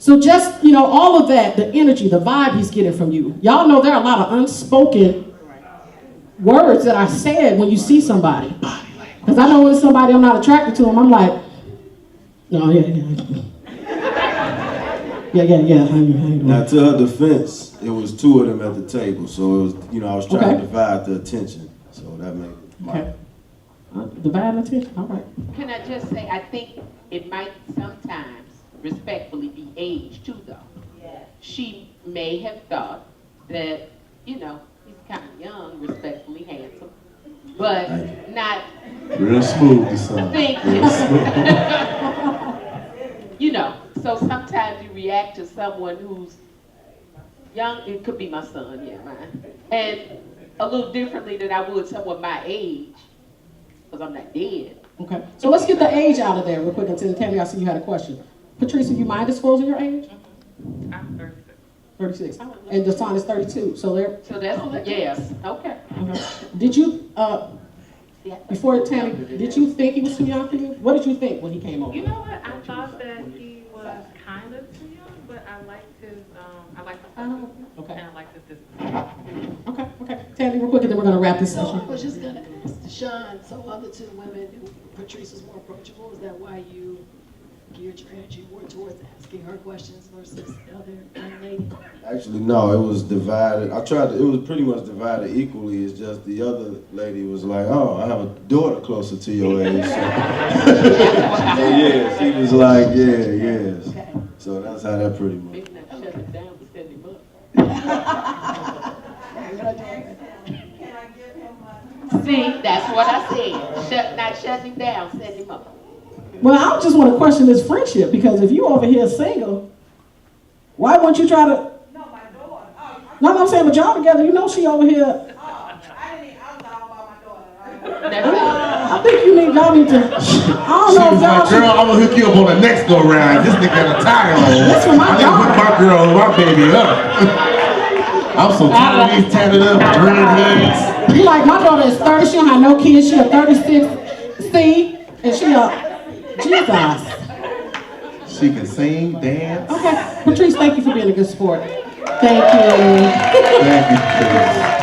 So just, all of that, the energy, the vibe he's getting from you. Y'all know there are a lot of unspoken words that are said when you see somebody. Because I know when somebody I'm not attracted to, I'm like, no, yeah. Now, to her defense, it was two of them at the table, so it was, I was trying to divide the attention, so that made it. Okay. Divide the attention, all right. Can I just say, I think it might sometimes respectfully be age too, though. Yeah. She may have thought that, he's kind of young, respectfully handsome, but not Real smooth, son. thinking. So sometimes you react to someone who's young, it could be my son, mine, and a little differently than I would someone my age, because I'm not dead. Okay, so let's get the age out of there real quick until Tammy, I see you had a question. Patrice, do you mind disclosing your age? I'm 36. 36. And Deshaun is 32. So that's yes. Okay. Did you before Tammy, did you think he was too young for you? What did you think when he came over? You know what? I thought that he was kind of too young, but I liked his Okay. and I liked his discipline. Okay. Tammy, real quick, and then we're gonna wrap this So session. I was just gonna ask Deshaun, so other two women, Patrice was more approachable, is that why you geared your energy more towards asking her questions versus the other young lady? Actually, no, it was divided. It was pretty much divided equally. It's just the other lady was like, oh, I have a daughter closer to your age. So, yeah, she was like, yes. Okay. So that's how that pretty much. Maybe not shut him down, but set him up. See, that's what I said. Not shutting him down, set him up. Well, I just want to question this friendship because if you over here single, why won't you try to? No, my daughter. No, I'm saying, but y'all together, she over here. I was talking about my daughter. That's it. I think y'all need to. I don't She know was if y'all like, should. girl, I'm gonna hook you up on the next go round. This nigga got a tie on. That's for my I need to hook my girl and my baby up. I'm so tired of these tatted up dreadheads. You like, my daughter is 30, she don't have no kids, she a 36 C, and she a Jesus. She can sing, dance. Okay, Patrice, thank you for being a good sport. Thank you. Thank you.